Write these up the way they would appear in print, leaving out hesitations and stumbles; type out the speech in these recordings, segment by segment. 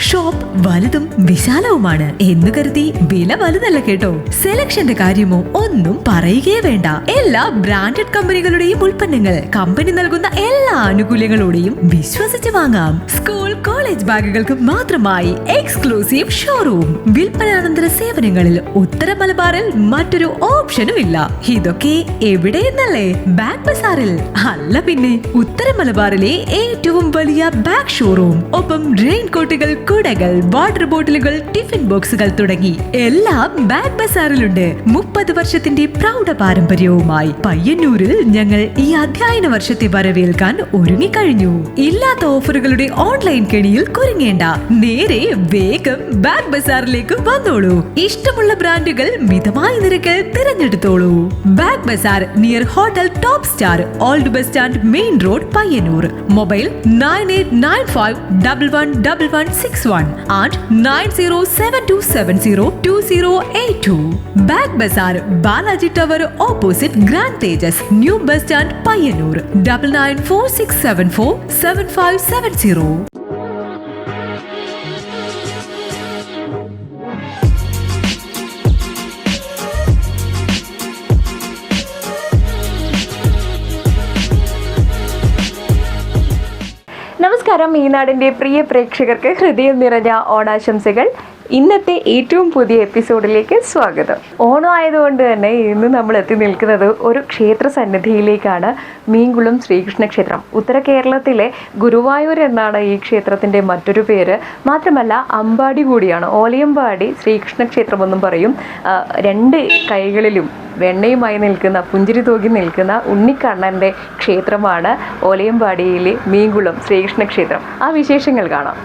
Shop വലുതും വിശാലവുമാണ് എന്ന് കരുതി വില വലുതല്ല കേട്ടോ. സെലക്ഷന്റെ കാര്യമോ ഒന്നും പറയുകയേ വേണ്ട. എല്ലാ ബ്രാൻഡഡ് കമ്പനികളുടെയും ഉൽപ്പന്നങ്ങൾ കമ്പനി നൽകുന്ന എല്ലാ ആനുകൂല്യങ്ങളോടെയും വിശ്വസിച്ച് വാങ്ങാം. സ്കൂൾ കോളേജ് ബാഗുകൾക്ക് മാത്രമായി എക്സ്ക്ലൂസീവ് ഷോറൂം. വിൽപ്പനാനന്തര സേവനങ്ങളിൽ ഉത്തര മലബാറിൽ മറ്റൊരു ഓപ്ഷനും ഇല്ല. ഇതൊക്കെ എവിടെയെന്നല്ലേ? ബാഗ് ബസാറിൽ. അല്ല പിന്നെ, ഉത്തര മലബാറിലെ ഏറ്റവും വലിയ ബാഗ് ഷോറൂം. ഒപ്പം റെയിൻ കോട്ടുകൾ, കുടകൾ, വാട്ടർ ബോട്ടിലുകൾ, ടിഫിൻ ബോക്സുകൾ തുടങ്ങി എല്ലാം ബാഗ് ബസാറിലുണ്ട്. 30 വർഷത്തിന്റെ പ്രൗഢ പാരമ്പര്യവുമായി പയ്യന്നൂരിൽ ഞങ്ങൾ ഈ അധ്യയന വർഷത്തെ വരവേൽക്കാൻ ഒരുങ്ങിക്കഴിഞ്ഞു. ഇല്ലാത്ത ഓഫറുകളുടെ ഓൺലൈൻ കെണിയിൽ കുരുങ്ങേണ്ട. നേരെ വേഗം ബാഗ് ബസാറിലേക്ക് വന്നോളൂ. ഇഷ്ടമുള്ള ബ്രാൻഡുകൾ മിതമായ നിരക്കിൽ തിരഞ്ഞെടുത്തോളൂ. Bag Bazar near hotel top star, old bus stand, main road, Payyanur. Mobile 9895111161 and 9072702082. Bag Bazar, Balaji tower opposite grand Tejas, new bus stand, Payyanur. 9946747570. നമസ്കാരം. ഈ നാടിൻ്റെ പ്രിയ പ്രേക്ഷകർക്ക് ഹൃദയം നിറഞ്ഞ ഓണാശംസകൾ. ഇന്നത്തെ ഏറ്റവും പുതിയ എപ്പിസോഡിലേക്ക് സ്വാഗതം. ഓണം ആയതുകൊണ്ട് തന്നെ ഇന്ന് നമ്മൾ എത്തി നിൽക്കുന്നത് ഒരു ക്ഷേത്ര സന്നിധിയിലേക്കാണ്. മീൻകുളം ശ്രീകൃഷ്ണ ക്ഷേത്രം. ഉത്തര കേരളത്തിലെ ഗുരുവായൂർ എന്നാണ് ഈ ക്ഷേത്രത്തിൻ്റെ മറ്റൊരു പേര്. മാത്രമല്ല അമ്പാടി കൂടിയാണ്. ഓലയമ്പാടി ശ്രീകൃഷ്ണ ക്ഷേത്രമെന്നും പറയും. രണ്ട് കൈകളിലും വെണ്ണയുമായി നിൽക്കുന്ന, പുഞ്ചിരി തൂകി നിൽക്കുന്ന ഉണ്ണിക്കണ്ണൻ്റെ ക്ഷേത്രമാണ് ഓലയമ്പാടിയിലെ മീൻകുളം ശ്രീകൃഷ്ണ ക്ഷേത്രം. ആ വിശേഷങ്ങൾ കാണാം.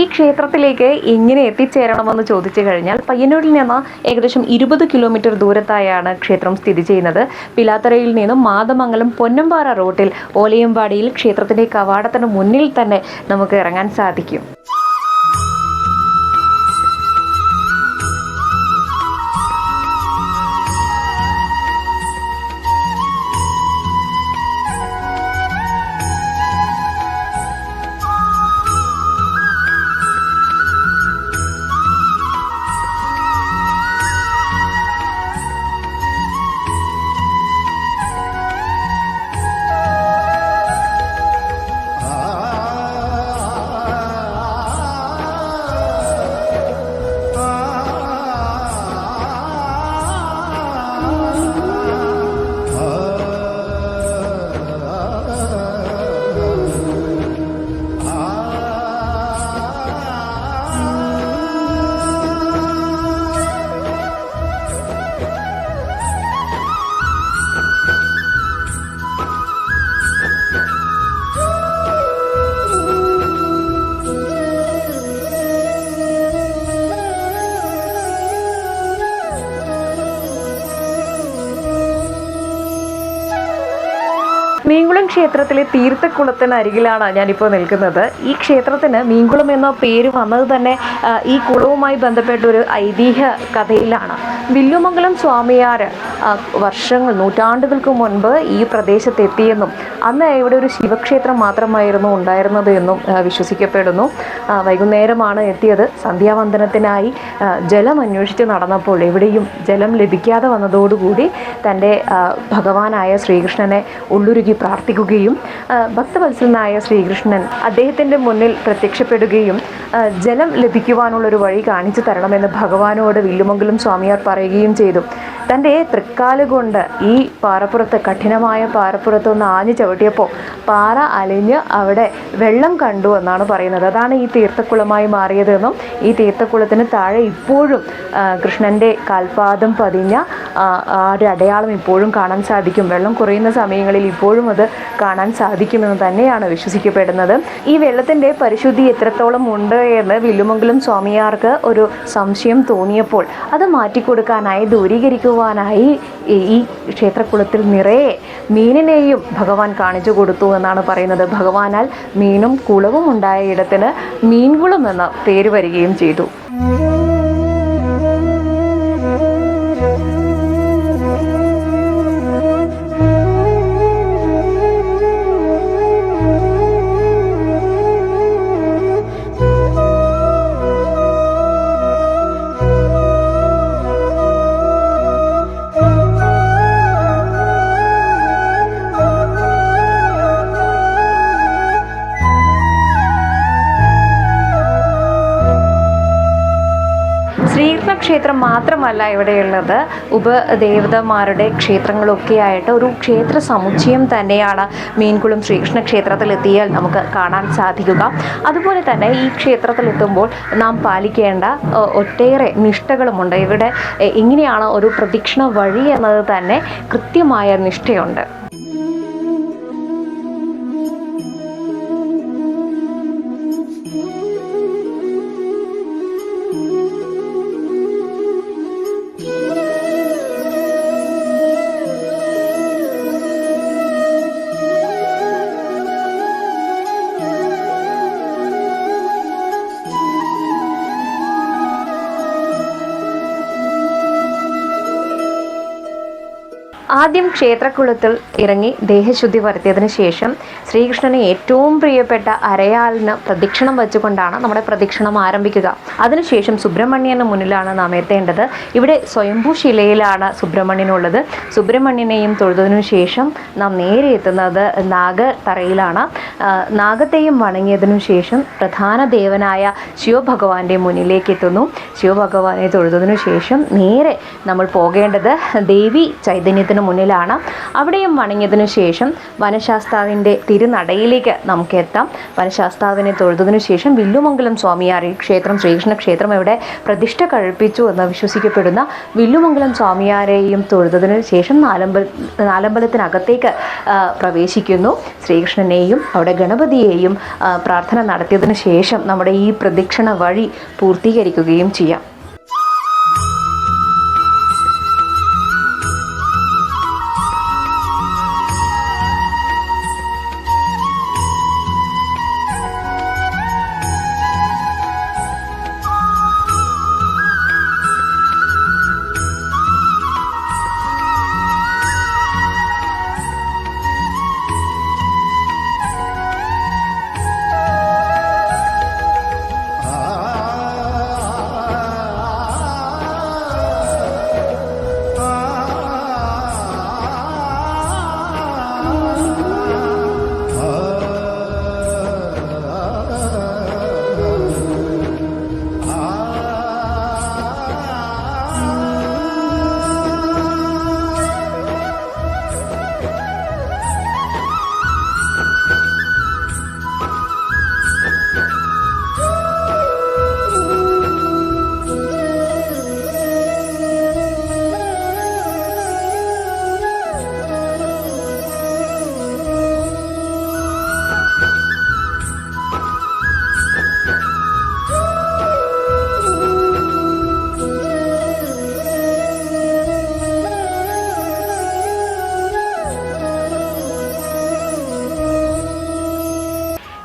ഈ ക്ഷേത്രത്തിലേക്ക് എങ്ങനെ എത്തിച്ചേരണമെന്ന് ചോദിച്ചു കഴിഞ്ഞാൽ പയ്യന്നൂരിൽ നിന്ന് ഏകദേശം 20 കിലോമീറ്റർ ദൂരത്തായാണ് ക്ഷേത്രം സ്ഥിതി ചെയ്യുന്നത്. പിലാത്തറയിൽ നിന്നും മാതമംഗലം പൊന്നമ്പാറ റോട്ടിൽ ഓലയമ്പാടിയിൽ ക്ഷേത്രത്തിൻ്റെ കവാടത്തിന് മുന്നിൽ തന്നെ നമുക്ക് ഇറങ്ങാൻ സാധിക്കും. മീൻകുളം ക്ഷേത്രത്തിലെ തീർത്ഥക്കുളത്തിന് അരികിലാണ് ഞാനിപ്പോൾ നിൽക്കുന്നത്. ഈ ക്ഷേത്രത്തിന് മീൻകുളം എന്ന പേര് വന്നത് തന്നെ ഈ കുളവുമായി ബന്ധപ്പെട്ട ഒരു ഐതിഹ്യ കഥയിലാണ്. വില്ലുമംഗലം സ്വാമിയാർ നൂറ്റാണ്ടുകൾക്ക് മുൻപ് ഈ പ്രദേശത്തെത്തിയെന്നും അന്ന് ഇവിടെ ഒരു ശിവക്ഷേത്രം മാത്രമായിരുന്നു ഉണ്ടായിരുന്നത് എന്നും വിശ്വസിക്കപ്പെടുന്നു. വൈകുന്നേരമാണ് എത്തിയത്. സന്ധ്യാവന്ദനത്തിനായി ജലം അന്വേഷിച്ച് നടന്നപ്പോൾ എവിടെയും ജലം ലഭിക്കാതെ വന്നതോടുകൂടി തൻ്റെ ഭഗവാനായ ശ്രീകൃഷ്ണനെ ഉള്ളുരുകി പ്രാർത്ഥിക്കുകയും ഭക്തവത്സലനായ ശ്രീകൃഷ്ണൻ അദ്ദേഹത്തിൻ്റെ മുന്നിൽ പ്രത്യക്ഷപ്പെടുകയും ജലം ലഭിക്കുവാനുള്ളൊരു വഴി കാണിച്ചു തരണമെന്ന് ഭഗവാനോട് വില്ലുമംഗലം സ്വാമിയാർ പറയുകയും ചെയ്തു. തൻ്റെ തൃക്കാലുകൊണ്ട് ഈ പാറപ്പുറത്ത്, കഠിനമായ പാറപ്പുറത്തൊന്ന് ആഞ്ഞു ചവിട്ടിയപ്പോൾ പാറ അലിഞ്ഞ് അവിടെ വെള്ളം കണ്ടു എന്നാണ് പറയുന്നത്. അതാണ് ഈ തീർത്ഥക്കുളമായി മാറിയതെന്നും ഈ തീർത്ഥക്കുളത്തിന് താഴെ ഇപ്പോഴും കൃഷ്ണൻ്റെ കാൽപാദം പതിഞ്ഞ ആ ഒരു അടയാളം ഇപ്പോഴും കാണാൻ സാധിക്കും. വെള്ളം കുറയുന്ന സമയങ്ങളിൽ ഇപ്പോഴും വീണ്ടും അത് കാണാൻ സാധിക്കുമെന്ന് തന്നെയാണ് വിശ്വസിക്കപ്പെടുന്നത്. ഈ വെള്ളത്തിൻ്റെ പരിശുദ്ധി എത്രത്തോളം ഉണ്ട് എന്ന് വില്ലുമംഗലം സ്വാമിയാർക്ക് ഒരു സംശയം തോന്നിയപ്പോൾ അത് മാറ്റിക്കൊടുക്കാനായി, ദൂരീകരിക്കുവാനായി ഈ ക്ഷേത്രക്കുളത്തിൽ നിറയെ മീനിനെയും ഭഗവാൻ കാണിച്ചു കൊടുത്തു എന്നാണ് പറയുന്നത്. ഭഗവാനാൽ മീനും കുളവും ഉണ്ടായ ഇടത്തിന് മീൻകുളം എന്ന പേര് വരികയും ചെയ്തു. ക്ഷേത്രം മാത്രമല്ല ഇവിടെയുള്ളത്, ഉപദേവതമാരുടെ ക്ഷേത്രങ്ങളൊക്കെ ആയിട്ട് ഒരു ക്ഷേത്ര സമുച്ചയം തന്നെയാണ് മീൻകുളം ശ്രീകൃഷ്ണ ക്ഷേത്രത്തിലെത്തിയാൽ നമുക്ക് കാണാൻ സാധിക്കുക. അതുപോലെ തന്നെ ഈ ക്ഷേത്രത്തിലെത്തുമ്പോൾ നാം പാലിക്കേണ്ട ഒട്ടേറെ നിഷ്ഠകളുമുണ്ട്. ഇവിടെ എങ്ങനെയാണ് ഒരു പ്രദക്ഷിണ വഴി എന്നത് തന്നെ കൃത്യമായ നിഷ്ഠയുണ്ട്. ആദ്യം ക്ഷേത്രക്കുളത്തിൽ ഇറങ്ങി ദേഹശുദ്ധി വരുത്തിയതിനു ശേഷം ശ്രീകൃഷ്ണന് ഏറ്റവും പ്രിയപ്പെട്ട അരയാലിന് പ്രദക്ഷിണം വെച്ചുകൊണ്ടാണ് നമ്മുടെ പ്രദക്ഷിണം ആരംഭിക്കുക. അതിനുശേഷം സുബ്രഹ്മണ്യന് മുന്നിലാണ് നാം എത്തേണ്ടത്. ഇവിടെ സ്വയംഭൂ ശിലയിലാണ് സുബ്രഹ്മണ്യനുള്ളത്. സുബ്രഹ്മണ്യനെയും തൊഴുതതിനു ശേഷം നാം നേരെ എത്തുന്നത് നാഗതറയിലാണ്. നാഗത്തെയും വണങ്ങിയതിനു ശേഷം പ്രധാന ദേവനായ ശിവഭഗവാന്റെ മുന്നിലേക്ക് എത്തുന്നു. ശിവഭഗവാനെ തൊഴുതതിനു ശേഷം നേരെ നമ്മൾ പോകേണ്ടത് ദേവി ചൈതന്യത്തിന് മുന്നിലാണ്. അവിടെയും വണങ്ങിയതിനു ശേഷം വനശാസ്താവിൻ്റെ തിരുനടയിലേക്ക് നമുക്ക് എത്താം. വനശാസ്താവിനെ തൊഴുതതിനു ശേഷം വില്ലുമംഗലം സ്വാമിയാർ, ഈ ക്ഷേത്രം ശ്രീകൃഷ്ണ ക്ഷേത്രം ഇവിടെ പ്രതിഷ്ഠ കഴിപ്പിച്ചു എന്ന് വിശ്വസിക്കപ്പെടുന്ന വില്ലുമംഗലം സ്വാമിയാരെയും തൊഴുതതിനു ശേഷം നാലമ്പലത്തിനകത്തേക്ക് പ്രവേശിക്കുന്നു. ശ്രീകൃഷ്ണനെയും അവിടെ ഗണപതിയെയും പ്രാർത്ഥന നടത്തിയതിനു ശേഷം നമ്മുടെ ഈ പ്രദക്ഷിണ വഴി പൂർത്തീകരിക്കുകയും ചെയ്യാം.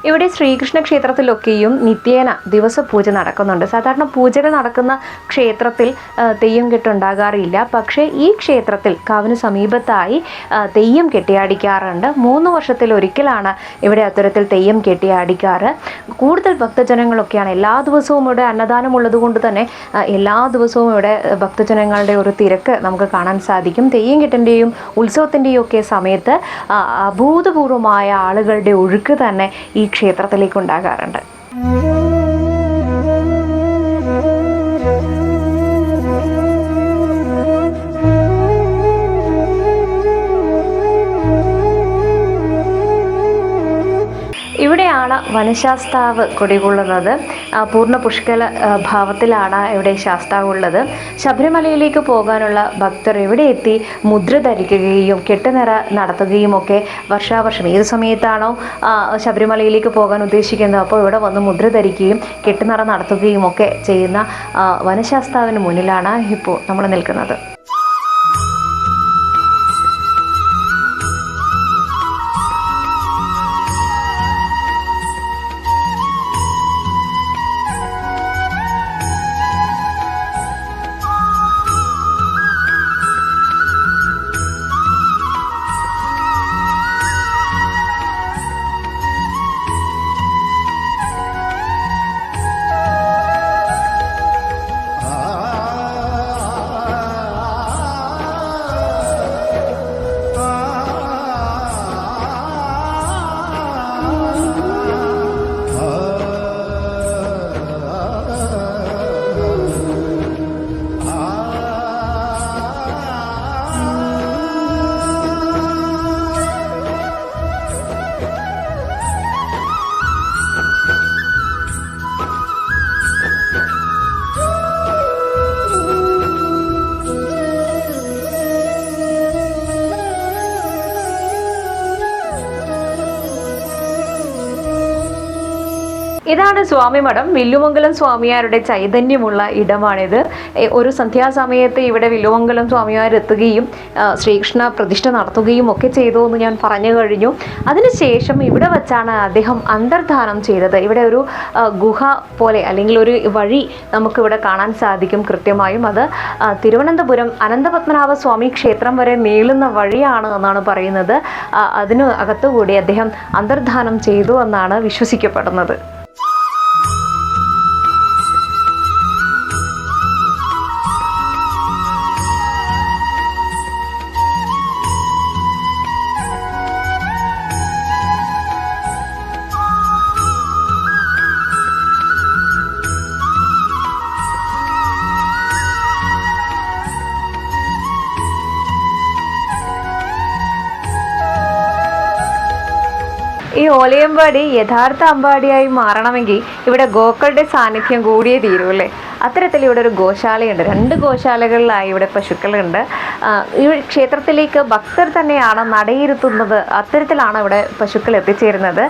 ഇവിടെ ശ്രീകൃഷ്ണ ക്ഷേത്രത്തിലൊക്കെയും നിത്യേന ദിവസപൂജ നടക്കുന്നുണ്ട്. സാധാരണ പൂജകൾ നടക്കുന്ന ക്ഷേത്രത്തിൽ തെയ്യം കെട്ടുണ്ടാകാറില്ല. പക്ഷേ ഈ ക്ഷേത്രത്തിൽ കാവിന് സമീപത്തായി തെയ്യം കെട്ടിയാടിക്കാറുണ്ട്. 3 വർഷത്തിലൊരിക്കലാണ് ഇവിടെ അത്തരത്തിൽ തെയ്യം കെട്ടിയാടിക്കാറ്. കൂടുതൽ ഭക്തജനങ്ങളൊക്കെയാണ്. എല്ലാ ദിവസവും ഇവിടെ അന്നദാനം ഉള്ളത് കൊണ്ട് തന്നെ എല്ലാ ദിവസവും ഇവിടെ ഭക്തജനങ്ങളുടെ ഒരു തിരക്ക് നമുക്ക് കാണാൻ സാധിക്കും. തെയ്യം കെട്ടിൻ്റെയും ഉത്സവത്തിൻ്റെയും ഒക്കെ സമയത്ത് അഭൂതപൂർവമായ ആളുകളുടെ ഒഴുക്ക് തന്നെ ഈ ക്ഷേത്രത്തിലേക്ക് ഉണ്ടാകാറുണ്ട്. ഇവിടെ ഇവിടെയാണ് വനശാസ്താവ് കുടികൊള്ളുന്നത്. പൂർണ്ണ പുഷ്കല ഭാവത്തിലാണ് ഇവിടെ ശാസ്താവ് ഉള്ളത്. ശബരിമലയിലേക്ക് പോകാനുള്ള ഭക്തർ ഇവിടെ എത്തി മുദ്ര ധരിക്കുകയും കെട്ടുനിറ നടത്തുകയും ഒക്കെ വർഷാവർഷം ഏത് സമയത്താണോ ശബരിമലയിലേക്ക് പോകാൻ ഉദ്ദേശിക്കുന്നത് അപ്പോൾ ഇവിടെ വന്ന് മുദ്ര ധരിക്കുകയും കെട്ടുനിറ നടത്തുകയും ഒക്കെ ചെയ്യുന്ന വനശാസ്താവിന് മുന്നിലാണ് ഇപ്പോൾ നമ്മൾ നിൽക്കുന്നത്. ഇതാണ് സ്വാമി മഠം. വില്ലുമംഗലം സ്വാമിയാരുടെ ചൈതന്യമുള്ള ഇടമാണിത്. ഒരു സന്ധ്യാസമയത്ത് ഇവിടെ വില്ലുമംഗലം സ്വാമിയാർ എത്തുകയും ശ്രീകൃഷ്ണ പ്രതിഷ്ഠ നടത്തുകയും ഒക്കെ ചെയ്തു എന്ന് ഞാൻ പറഞ്ഞു കഴിഞ്ഞു. അതിനുശേഷം ഇവിടെ വച്ചാണ് അദ്ദേഹം അന്തർധാനം ചെയ്തത്. ഇവിടെ ഒരു ഗുഹ പോലെ അല്ലെങ്കിൽ ഒരു വഴി നമുക്കിവിടെ കാണാൻ സാധിക്കും കൃത്യമായും. അത് തിരുവനന്തപുരം അനന്തപത്മനാഭ സ്വാമി ക്ഷേത്രം വരെ നീളുന്ന വഴിയാണ് എന്നാണ് പറയുന്നത്. അതിന് അകത്തുകൂടി അദ്ദേഹം അന്തർധാനം ചെയ്തു എന്നാണ് വിശ്വസിക്കപ്പെടുന്നത്. ഈ ഓലയമ്പാടി യഥാർത്ഥ അമ്പാടിയായി മാറണമെങ്കിൽ ഇവിടെ ഗോക്കളുടെ സാന്നിധ്യം കൂടിയേ തീരുമല്ലേ. അത്തരത്തിൽ ഇവിടെ ഒരു ഗോശാലയുണ്ട്. 2 ഗോശാലകളിലായി ഇവിടെ പശുക്കളുണ്ട്. ഈ ക്ഷേത്രത്തിലേക്ക് ഭക്തർ തന്നെയാണ് നടയിരുത്തുന്നത്. അത്തരത്തിലാണ് ഇവിടെ പശുക്കൾ എത്തിച്ചേരുന്നത്.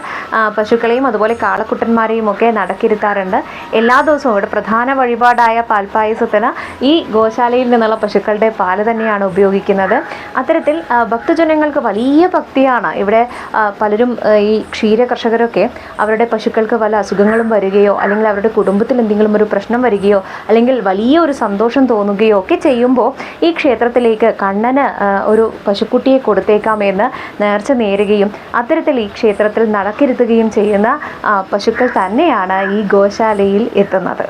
പശുക്കളെയും അതുപോലെ കാളക്കുട്ടന്മാരെയും ഒക്കെ നടക്കിരുത്താറുണ്ട്. എല്ലാ ദിവസവും ഇവിടെ പ്രധാന വഴിപാടായ പാൽപ്പായസത്തിന് ഈ ഗോശാലയിൽ നിന്നുള്ള പശുക്കളുടെ പാല് തന്നെയാണ് ഉപയോഗിക്കുന്നത്. അത്തരത്തിൽ ഭക്തജനങ്ങൾക്ക് വലിയ ഭക്തിയാണ് ഇവിടെ. പലരും ഈ ക്ഷീര കർഷകരൊക്കെ അവരുടെ പശുക്കൾക്ക് പല അസുഖങ്ങളും വരികയോ അല്ലെങ്കിൽ അവരുടെ കുടുംബത്തിൽ എന്തെങ്കിലും ഒരു പ്രശ്നം വരികയോ അല്ലെങ്കിൽ വലിയ ഒരു സന്തോഷം തോന്നുകയോ ഒക്കെ ചെയ്യുമ്പോൾ ഈ ക്ഷേത്രത്തിലേക്ക് കണ്ണന് ഒരു പശുക്കുട്ടിയെ കൊടുത്തേക്കാമെന്ന് നേർച്ച നേരുകയും അത്തരത്തിൽ ഈ ക്ഷേത്രത്തിൽ നടക്കിരുത്തുകയും ചെയ്യുന്ന പശുക്കൾ തന്നെയാണ് ഈ ഗോശാലയിൽ എത്തുന്നത്.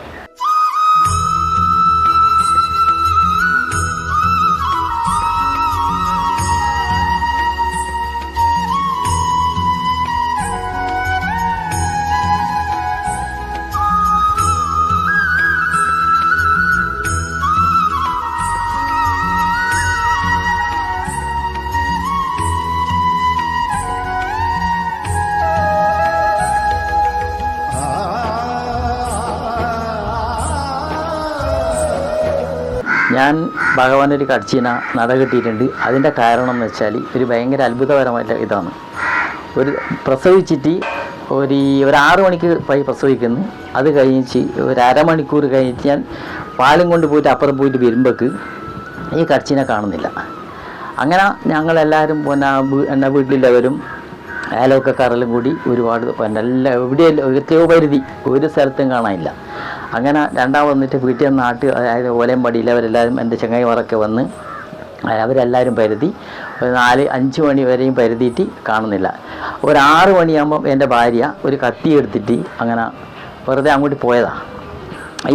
ഞാൻ ഭഗവാനൊരു കടിച്ചീന നട കെട്ടിയിട്ടുണ്ട്. അതിൻ്റെ കാരണം എന്ന് വെച്ചാൽ ഒരു ഭയങ്കര അത്ഭുതപരമായ ഇതാണ്. ഒരു പ്രസവിച്ചിട്ട് ഒരു 6 മണിക്ക് പ്രസവിക്കുന്നു. അത് കഴിഞ്ഞ് ഒരു അരമണിക്കൂർ കഴിഞ്ഞിട്ട് ഞാൻ പാലും കൊണ്ട് പോയിട്ട് അപ്പുറം പോയിട്ട് വരുമ്പോൾക്ക് ഈ കടിച്ചീനെ കാണുന്നില്ല. അങ്ങനെ ഞങ്ങളെല്ലാവരും പിന്നെ വീട്ടിലുള്ളവരും അയൽവക്കക്കാരെല്ലാം കൂടി ഒരുപാട് പിന്നെ എവിടെയല്ല എത്രയോ പരിധി ഒരു സ്ഥലത്തും കാണാനില്ല. അങ്ങനെ രണ്ടാമത് വന്നിട്ട് വീട്ടിൽ നിന്ന് നാട്ടിൽ അതായത് ഓലയമ്പാടിയിൽ അവരെല്ലാവരും എൻ്റെ ചങ്ങായിമാരൊക്കെ വന്ന് അവരെല്ലാവരും പരുതി 4-5 മണി വരെയും പരുതിയിട്ട് കാണുന്നില്ല. ഒരു 6 മണിയാകുമ്പം എൻ്റെ ഭാര്യ ഒരു കത്തി എടുത്തിട്ട് അങ്ങനെ വെറുതെ അങ്ങോട്ട് പോയതാണ്.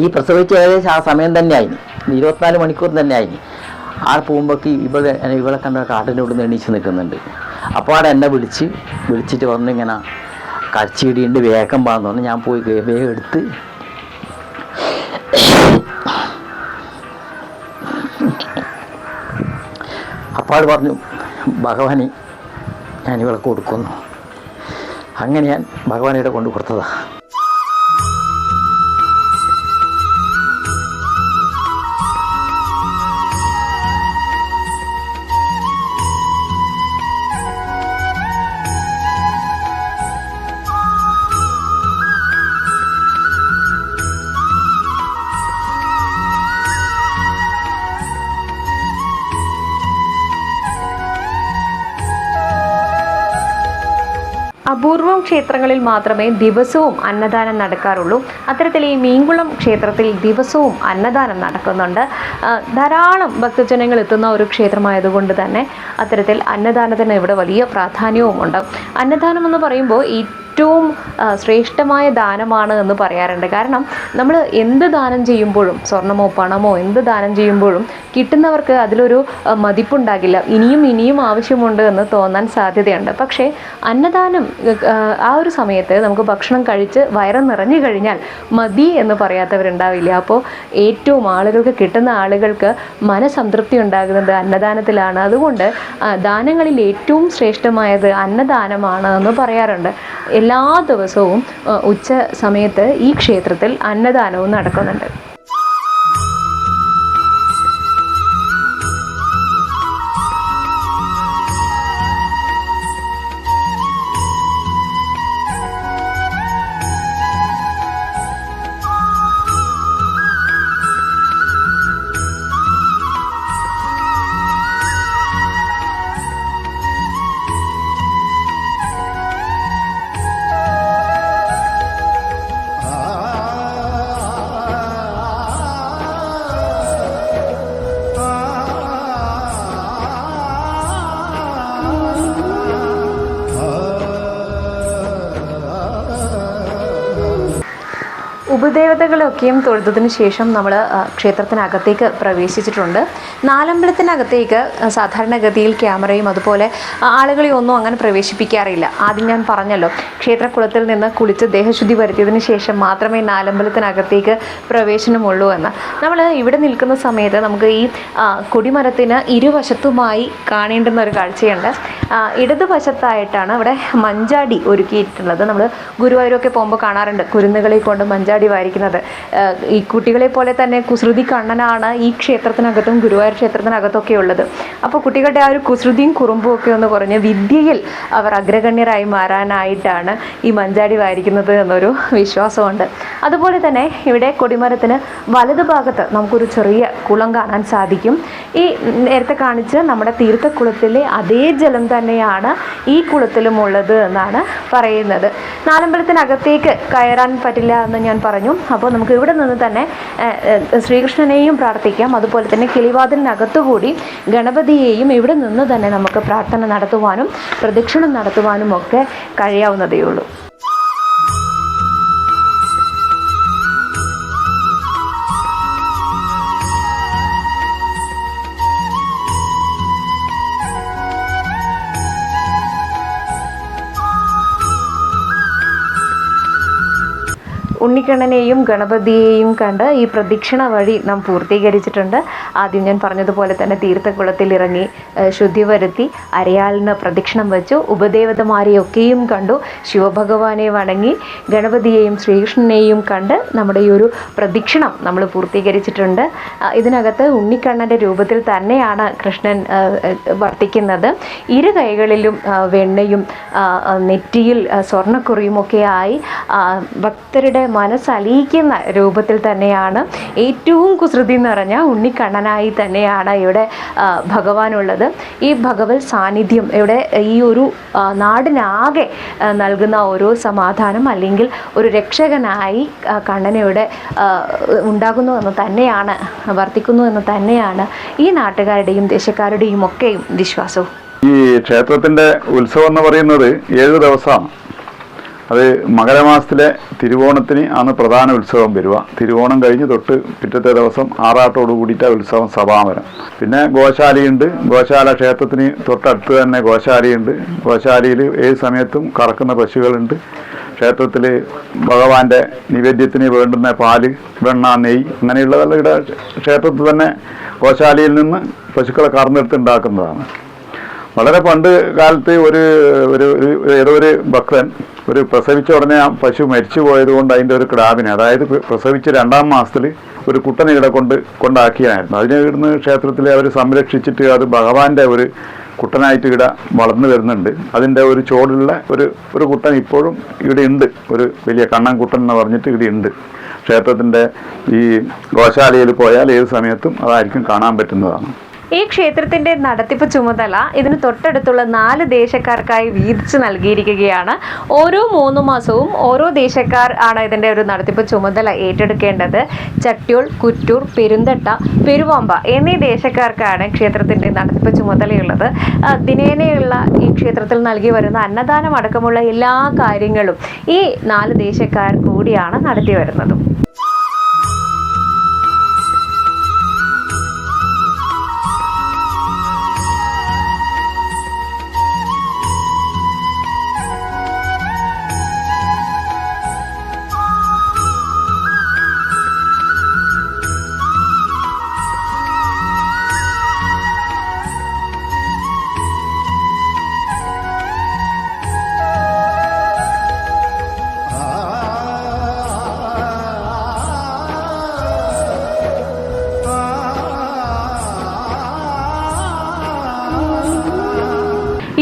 ഈ പ്രസവിച്ച് ഏകദേശം ആ സമയം തന്നെ ആയിന്, 24 മണിക്കൂർ തന്നെ ആയിന്. ആ പോകുമ്പോഴേക്ക് ഇവളെ കണ്ട കാട്ടിൻ്റെ ഉള്ളിൽ നിന്ന് എണീച്ച് നിൽക്കുന്നുണ്ട്. അപ്പോൾ അവിടെ എന്നെ വിളിച്ചിട്ട് വന്ന് ഇങ്ങനെ കച്ചിടിയുണ്ട് വേഗം പാന്ന് പറഞ്ഞു. ഞാൻ പോയി വേഗം എടുത്ത് അപ്പാട് പറഞ്ഞു, ഭഗവാന് ഞാനിവളെ കൊടുക്കുന്നു. അങ്ങനെ ഞാൻ ഭഗവാനിയുടെ കൊണ്ട് കൊടുത്തതാണ്. അപൂർവം ക്ഷേത്രങ്ങളിൽ മാത്രമേ ദിവസവും അന്നദാനം നടക്കാറുള്ളൂ. അത്തരത്തിൽ ഈ മീൻകുളം ക്ഷേത്രത്തിൽ ദിവസവും അന്നദാനം നടക്കുന്നുണ്ട്. ധാരാളം ഭക്തജനങ്ങൾ എത്തുന്ന ഒരു ക്ഷേത്രമായതുകൊണ്ട് തന്നെ അത്തരത്തിൽ അന്നദാനത്തിന് ഇവിടെ വലിയ പ്രാധാന്യവുമുണ്ട്. അന്നദാനം എന്ന് പറയുമ്പോൾ ഏറ്റവും ശ്രേഷ്ഠമായ ദാനമാണ് എന്ന് പറയാറുണ്ട്. കാരണം നമ്മൾ എന്ത് ദാനം ചെയ്യുമ്പോഴും, സ്വർണമോ പണമോ എന്ത് ദാനം ചെയ്യുമ്പോഴും കിട്ടുന്നവർക്ക് അതിലൊരു മതിപ്പുണ്ടാകില്ല. ഇനിയും ആവശ്യമുണ്ട് എന്ന് തോന്നാൻ സാധ്യതയുണ്ട്. പക്ഷേ അന്നദാനം ആ ഒരു സമയത്ത് നമുക്ക് ഭക്ഷണം കഴിച്ച് വയറ് നിറഞ്ഞു കഴിഞ്ഞാൽ മതി എന്ന് പറയാത്തവരുണ്ടാവില്ല. അപ്പോൾ ഏറ്റവും കിട്ടുന്ന ആളുകൾക്ക് മനസംതൃപ്തി ഉണ്ടാകുന്നത് അന്നദാനത്തിലാണ്. അതുകൊണ്ട് ദാനങ്ങളിൽ ഏറ്റവും ശ്രേഷ്ഠമായത് അന്നദാനമാണ് എന്ന് പറയാറുണ്ട്. എല്ലാ ദിവസവും ഉച്ച സമയത്ത് ഈ ക്ഷേത്രത്തിൽ അന്നദാനവും നടക്കുന്നുണ്ട്. ഉപദേവതകളൊക്കെയും തൊഴുതതിന് ശേഷം നമ്മൾ ക്ഷേത്രത്തിനകത്തേക്ക് പ്രവേശിച്ചിട്ടുണ്ട്. നാലമ്പലത്തിനകത്തേക്ക് സാധാരണഗതിയിൽ ക്യാമറയും അതുപോലെ ആളുകളെ ഒന്നും അങ്ങനെ പ്രവേശിപ്പിക്കാറില്ല. ആദ്യം ഞാൻ പറഞ്ഞല്ലോ, ക്ഷേത്രക്കുളത്തിൽ നിന്ന് കുളിച്ച് ദേഹശുദ്ധി വരുത്തിയതിന് ശേഷം മാത്രമേ നാലമ്പലത്തിനകത്തേക്ക് പ്രവേശനമുള്ളൂ എന്ന്. നമ്മൾ ഇവിടെ നിൽക്കുന്ന സമയത്ത് നമുക്ക് ഈ കൊടിമരത്തിന് ഇരുവശത്തുമായി കാണേണ്ടുന്ന ഒരു കാഴ്ചയുണ്ട്. ഇടതുവശത്തായിട്ടാണ് ഇവിടെ മഞ്ചാടി ഒരുക്കിയിട്ടുള്ളത്. നമ്മൾ ഗുരുവായൂരൊക്കെ പോകുമ്പോൾ കാണാറുണ്ട് കുരുന്നുകളെ കൊണ്ട് മഞ്ചാടി വായിക്കുന്നത്. ഈ കുട്ടികളെ പോലെ തന്നെ കുസൃതി കണ്ണനാണ് ഈ ക്ഷേത്രത്തിനകത്തും ഗുരുവായൂർ ക്ഷേത്രത്തിനകത്തൊക്കെ ഉള്ളത്. അപ്പോൾ കുട്ടികളുടെ ആ ഒരു കുസൃതിയും കുറുമ്പും ഒക്കെ ഒന്ന് കുറഞ്ഞ് വിദ്യയിൽ അവർ അഗ്രഗണ്യരായി മാറാനായിട്ടാണ് ഈ മഞ്ചാടി വായിരിക്കുന്നത് എന്നൊരു വിശ്വാസമുണ്ട്. അതുപോലെ തന്നെ ഇവിടെ കൊടിമരത്തിന് വലതുഭാഗത്ത് നമുക്കൊരു ചെറിയ കുളം കാണാൻ സാധിക്കും. ഈ നേരത്തെ കാണിച്ച് നമ്മുടെ തീർത്ഥക്കുളത്തിലെ അതേ ജലം തന്നെയാണ് ഈ കുളത്തിലും ഉള്ളത് എന്നാണ് പറയുന്നത്. നാലമ്പലത്തിനകത്തേക്ക് കയറാൻ പറ്റില്ല എന്ന് ഞാൻ പറഞ്ഞു. അപ്പോൾ നമുക്ക് ഇവിടെ നിന്ന് തന്നെ ശ്രീകൃഷ്ണനെയും പ്രാർത്ഥിക്കാം. അതുപോലെ തന്നെ കിളിവാതിലിനകത്തുകൂടി ഗണപതിയെയും ഇവിടെ നിന്ന് തന്നെ നമുക്ക് പ്രാർത്ഥന നടത്തുവാനും പ്രദക്ഷിണം നടത്തുവാനും ഒക്കെ കഴിയാവുന്നതേ ഉള്ളൂ. ഉണ്ണിക്കണ്ണനെയും ഗണപതിയെയും കണ്ട് ഈ പ്രദക്ഷിണ വഴി നാം പൂർത്തീകരിച്ചിട്ടുണ്ട്. ആദ്യം ഞാൻ പറഞ്ഞതുപോലെ തന്നെ തീർത്ഥക്കുളത്തിൽ ഇറങ്ങി ശുദ്ധി വരുത്തി അരയാലിന് പ്രദക്ഷിണം വെച്ചു. ഉപദേവതമാരെയൊക്കെയും കണ്ടു, ശിവഭഗവാനെ വണങ്ങി ഗണപതിയെയും ശ്രീകൃഷ്ണനെയും കണ്ട് നമ്മുടെ ഈ ഒരു പ്രദക്ഷിണം നമ്മൾ പൂർത്തീകരിച്ചിട്ടുണ്ട്. ഇതിനകത്ത് ഉണ്ണിക്കണ്ണൻ്റെ രൂപത്തിൽ തന്നെയാണ് കൃഷ്ണൻ വർത്തിക്കുന്നത്. ഇരു കൈകളിലും വെണ്ണയും നെറ്റിയിൽ സ്വർണ്ണക്കുറിയുമൊക്കെയായി ഭക്തരുടെ മനസ്സലിയിക്കുന്ന രൂപത്തിൽ തന്നെയാണ്, ഏറ്റവും കുസൃതി നിറഞ്ഞ ഉണ്ണിക്കണ്ണനായി തന്നെയാണ് ഇവിടെ ഭഗവാനുള്ളത്. ഈ ഭഗവത് സാന്നിധ്യം ഇവിടെ ഈ ഒരു നാടിനാകെ നൽകുന്ന ഓരോ സമാധാനം അല്ലെങ്കിൽ ഒരു രക്ഷകനായി കണ്ണൻ ഇവിടെ ഉണ്ടാകുന്നു എന്ന് തന്നെയാണ്, വർത്തിക്കുന്നു എന്ന് തന്നെയാണ് ഈ നാട്ടുകാരുടെയും ദേശക്കാരുടെയും ഒക്കെയും വിശ്വാസവും. ഈ ക്ഷേത്രത്തിൻ്റെ ഉത്സവം എന്ന് പറയുന്നത് 7 ദിവസമാണ്. അത് മകരമാസത്തിലെ തിരുവോണത്തിന് ആണ് പ്രധാന ഉത്സവം വരിക. തിരുവോണം കഴിഞ്ഞ് തൊട്ട് പിറ്റത്തെ ദിവസം ആറാട്ടോട് കൂടിയിട്ടാണ് ഉത്സവം സമാപനം. പിന്നെ ഗോശാലയുണ്ട്. ഗോശാല ക്ഷേത്രത്തിന് തൊട്ടടുത്ത് തന്നെ ഗോശാലയുണ്ട്. ഗോശാലയിൽ ഏത് സമയത്തും കറക്കുന്ന പശുക്കളുണ്ട്. ക്ഷേത്രത്തിൽ ഭഗവാന്റെ നിവേദ്യത്തിന് വേണ്ടുന്ന പാല്, വെണ്ണ, നെയ്യ് അങ്ങനെയുള്ളതെല്ലാം ഇവിടെ ക്ഷേത്രത്തിൽ തന്നെ ഗോശാലയിൽ നിന്ന് പശുക്കളെ കറന്നെടുത്ത് ഉണ്ടാക്കുന്നതാണ്. വളരെ പണ്ട് കാലത്ത് ഒരു ഏതോ ഒരു ഭക്തൻ ഒരു പ്രസവിച്ച ഉടനെ ആ പശു മരിച്ചു പോയത് കൊണ്ട് അതിൻ്റെ ഒരു കിടാവിനെ, അതായത് പ്രസവിച്ച് 2-ാം മാസത്തിൽ ഒരു കുട്ടനെ ഇവിടെ കൊണ്ടാക്കിയായിരുന്നു. അതിനെ ഇവിടുന്ന് ക്ഷേത്രത്തിൽ അവർ സംരക്ഷിച്ചിട്ട് അത് ഭഗവാന്റെ ഒരു കുട്ടനായിട്ട് ഇവിടെ വളർന്നു വരുന്നുണ്ട്. അതിൻ്റെ ഒരു ചോടുള്ള ഒരു കുട്ടൻ ഇപ്പോഴും ഇവിടെ ഉണ്ട്. ഒരു വലിയ കണ്ണൻ കുട്ടൻ എന്ന് പറഞ്ഞിട്ട് ഇവിടെ ഉണ്ട്. ക്ഷേത്രത്തിൻ്റെ ഈ ഗോശാലയിൽ പോയാൽ ഏത് സമയത്തും അതായിരിക്കും കാണാൻ പറ്റുന്നതാണ്. ഈ ക്ഷേത്രത്തിന്റെ നടത്തിപ്പ് ചുമതല ഇതിന് തൊട്ടടുത്തുള്ള 4 ദേശക്കാർക്കായി വീതിച്ചു നൽകിയിരിക്കുകയാണ്. ഓരോ 3 മാസവും ഓരോ ദേശക്കാർ ആണ് ഇതിന്റെ ഒരു നടത്തിപ്പ് ചുമതല ഏറ്റെടുക്കേണ്ടത്. ചട്ട്യോൾ, കുറ്റൂർ, പെരുന്തട്ട, പെരുവാമ്പ എന്നീ ദേശക്കാർക്കാണ് ക്ഷേത്രത്തിന്റെ നടത്തിപ്പ് ചുമതലയുള്ളത്. ദിനേനയുള്ള ഈ ക്ഷേത്രത്തിൽ നൽകി വരുന്ന അന്നദാനം അടക്കമുള്ള എല്ലാ കാര്യങ്ങളും ഈ 4 ദേശക്കാർ കൂടിയാണ് നടത്തി വരുന്നത്.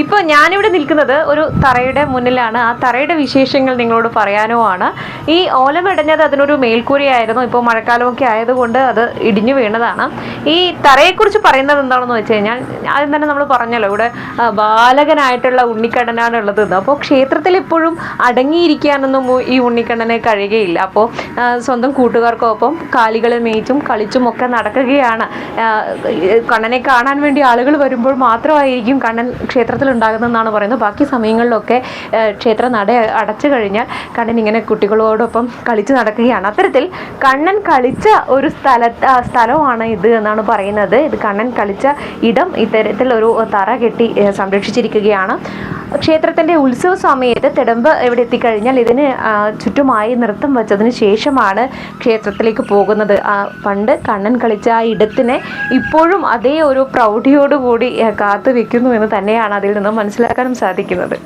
ഇപ്പോൾ ഞാനിവിടെ നിൽക്കുന്നത് ഒരു തറയുടെ മുന്നിലാണ്. ആ തറയുടെ വിശേഷങ്ങൾ നിങ്ങളോട് പറയാനോ ആണ്. ഈ ഓലമിടഞ്ഞത് അതിനൊരു മേൽക്കൂരയായിരുന്നു. ഇപ്പോൾ മഴക്കാലമൊക്കെ ആയതുകൊണ്ട് അത് ഇടിഞ്ഞു വീണതാണ്. ഈ തറയെക്കുറിച്ച് പറയുന്നത് എന്താണെന്ന് വെച്ച് കഴിഞ്ഞാൽ, ആദ്യം തന്നെ നമ്മൾ പറഞ്ഞല്ലോ ഇവിടെ ബാലകനായിട്ടുള്ള ഉണ്ണിക്കണ്ണനാണ് ഉള്ളത്. അപ്പോൾ ക്ഷേത്രത്തിൽ എപ്പോഴും അടങ്ങിയിരിക്കാനൊന്നും ഈ ഉണ്ണിക്കണ്ണനെ കഴിയുകയില്ല. അപ്പോൾ സ്വന്തം കൂട്ടുകാർക്കൊപ്പം കാലികളെ മേയിച്ചും കളിച്ചും ഒക്കെ നടക്കുകയാണ്. കണ്ണനെ കാണാൻ വേണ്ടി ആളുകൾ വരുമ്പോൾ മാത്രമായിരിക്കും കണ്ണൻ ക്ഷേത്രത്തിൽ ഉണ്ടാകുന്നതെന്നാണ് പറയുന്നത്. ബാക്കി സമയങ്ങളിലൊക്കെ ക്ഷേത്ര നട അടച്ചു കഴിഞ്ഞാൽ കണ്ണൻ ഇങ്ങനെ കുട്ടികളോടൊപ്പം കളിച്ച് നടക്കുകയാണ്. അത്തരത്തിൽ കണ്ണൻ കളിച്ച ഒരു സ്ഥലമാണ് ഇത് എന്നാണ് പറയുന്നത്. ഇത് കണ്ണൻ കളിച്ച ഇടം ഇത്തരത്തിൽ ഒരു തറ കെട്ടി സംരക്ഷിച്ചിരിക്കുകയാണ്. ക്ഷേത്രത്തിൻ്റെ ഉത്സവ സമയത്ത് തിടമ്പ് ഇവിടെ എത്തിക്കഴിഞ്ഞാൽ ഇതിന് ചുറ്റുമായി നൃത്തം വച്ചതിന് ശേഷമാണ് ക്ഷേത്രത്തിലേക്ക് പോകുന്നത്. പണ്ട് കണ്ണൻ കളിച്ച ആ ഇടത്തിനെ ഇപ്പോഴും അതേ ഒരു പ്രൗഢിയോടുകൂടി കാത്തു വെക്കുന്നു എന്ന് തന്നെയാണ് അതിൽ നിന്ന് മനസ്സിലാക്കാനും സാധിക്കുന്നത്.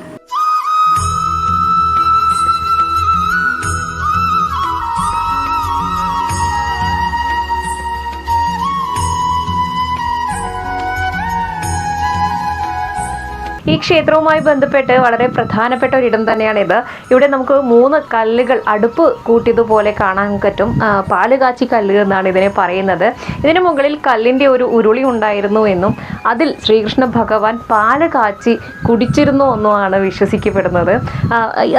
ഈ ക്ഷേത്രവുമായി ബന്ധപ്പെട്ട് വളരെ പ്രധാനപ്പെട്ട ഒരിടം തന്നെയാണിത്. ഇവിടെ നമുക്ക് 3 കല്ലുകൾ അടുപ്പ് കൂട്ടിയതുപോലെ കാണാൻ പറ്റും. പാലുകാച്ചി കല്ല് എന്നാണ് ഇതിനെ പറയുന്നത്. ഇതിനു മുകളിൽ കല്ലിൻ്റെ ഒരു ഉരുളി ഉണ്ടായിരുന്നു എന്നും അതിൽ ശ്രീകൃഷ്ണ ഭഗവാൻ പാല് കാച്ചി കുടിച്ചിരുന്നു എന്നുമാണ് വിശ്വസിക്കപ്പെടുന്നത്.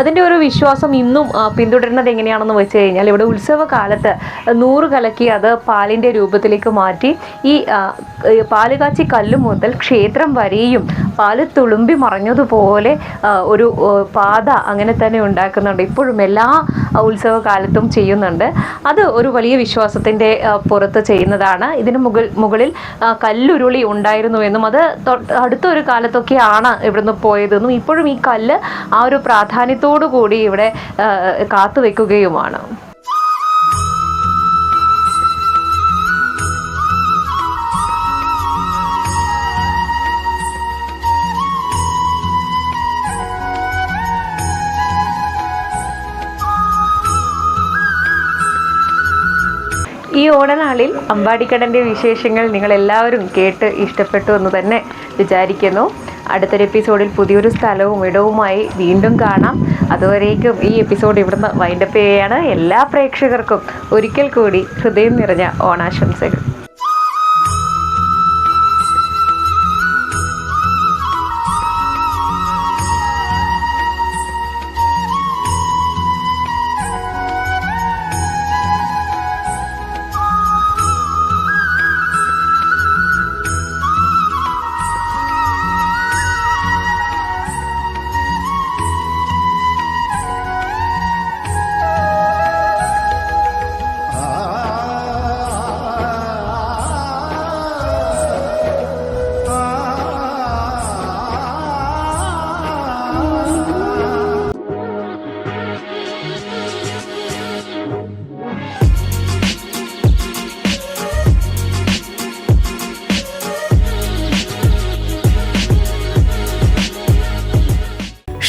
അതിൻ്റെ ഒരു വിശ്വാസം ഇന്നും പിന്തുടരുന്നത് എങ്ങനെയാണെന്ന് വെച്ച് കഴിഞ്ഞാൽ, ഇവിടെ ഉത്സവ കാലത്ത് 100 കലക്കി അത് പാലിൻ്റെ രൂപത്തിലേക്ക് മാറ്റി ഈ പാലുകാച്ചി കല്ല് മുതൽ ക്ഷേത്രം വരെയും പാല് തുളുമ്പി മറഞ്ഞതുപോലെ ഒരു പാത അങ്ങനെ തന്നെ ഉണ്ടാക്കുന്നുണ്ട്. ഇപ്പോഴും എല്ലാ ഉത്സവ കാലത്തും ചെയ്യുന്നുണ്ട്. അത് ഒരു വലിയ വിശ്വാസത്തിൻ്റെ പുറത്ത് ചെയ്യുന്നതാണ്. ഇതിന് മുകളിൽ കല്ലുരുളി ഉണ്ടായിരുന്നുവെന്നും അത് അടുത്തൊരു കാലത്തൊക്കെയാണ് ഇവിടുന്ന് പോയതെന്നും ഇപ്പോഴും ഈ കല്ല് ആ ഒരു പ്രാധാന്യത്തോടു കൂടി ഇവിടെ കാത്തു വെക്കുകയുമാണ്. ഈ ഓണനാളിൽ അമ്പാടിക്കടൻ്റെ വിശേഷങ്ങൾ നിങ്ങളെല്ലാവരും കേട്ട് ഇഷ്ടപ്പെട്ടു എന്ന് തന്നെ വിചാരിക്കുന്നു. അടുത്തൊരു എപ്പിസോഡിൽ പുതിയൊരു സ്ഥലവും ഇടവുമായി വീണ്ടും കാണാം. അതുവരേക്കും ഈ എപ്പിസോഡ് ഇവിടുന്ന് വൈൻഡപ്പ് ചെയ്യുകയാണ്. എല്ലാ പ്രേക്ഷകർക്കും ഒരിക്കൽ കൂടി ഹൃദയം നിറഞ്ഞ ഓണാശംസകൾ.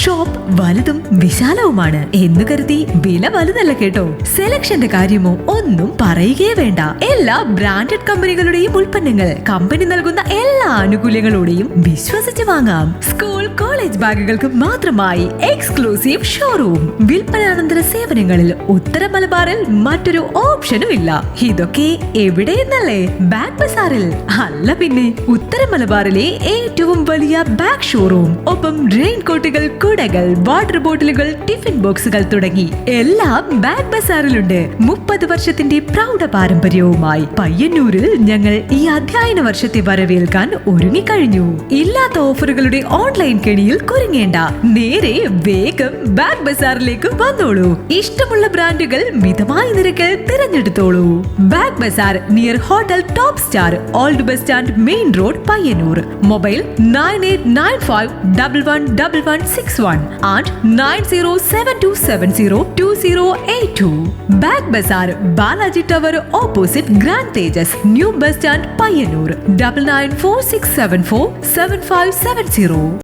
ഷോപ്പ് വലുതും വിശാലവുമാണ് എന്ന് കരുതി വില വലുതല്ല കേട്ടോ. സെലക്ഷന്റെ കാര്യമോ ഒന്നും പറയുകയേ വേണ്ട. എല്ലാ ബ്രാൻഡഡ് കമ്പനികളുടെയും ഉൽപ്പന്നങ്ങൾ കമ്പനി നൽകുന്ന എല്ലാ ആനുകൂല്യങ്ങളോടെയും വിശ്വസിച്ച് വാങ്ങാം. സ്കൂൾ കോളേജ് ബാഗുകൾക്ക് മാത്രമായി എക്സ്ക്ലൂസീവ് ഷോറൂം. വിൽപ്പനാനന്തര സേവനങ്ങളിൽ ഉത്തര മലബാറിൽ മറ്റൊരു ഓപ്ഷനും ഇല്ല. ഇതൊക്കെ എവിടെയെന്നല്ലേ? ബാഗ് ബസാറിൽ. അല്ല പിന്നെ, ഉത്തര മലബാറിലെ ഏറ്റവും വലിയ ബാഗ് ഷോറൂം. ഒപ്പം റെയിൻ കോട്ടുകൾ, കുടകൾ, വാട്ടർ ബോട്ടിലുകൾ, ടിഫിൻ ബോക്സുകൾ തുടങ്ങി എല്ലാം ബാഗ് ബസാറിലുണ്ട്. 30 വർഷത്തിന്റെ പ്രൗഢ പാരമ്പര്യവുമായി പയ്യന്നൂരിൽ ഞങ്ങൾ ഈ അധ്യയന വർഷത്തെ വരവേൽക്കാൻ ഒരുങ്ങിക്കഴിഞ്ഞു. ഇല്ലാത്ത ഓഫറുകളുടെ ഓൺലൈൻ കെണിയിൽ കുരുങ്ങേണ്ട. നേരെ വേഗം ബാഗ് ബസാറിലേക്ക് വന്നോളൂ. ഇഷ്ടമുള്ള ബ്രാൻഡുകൾ മിതമായ നിരക്കിൽ തിരഞ്ഞെടുത്തോളൂ. Bag Bazar near hotel top star, old bus stand, main road, Payyanur. Mobile 9895111161 and 9072702082. Bag Bazar, Balaji tower opposite grand Tejas, new bus stand, Payyanur. 9946747570.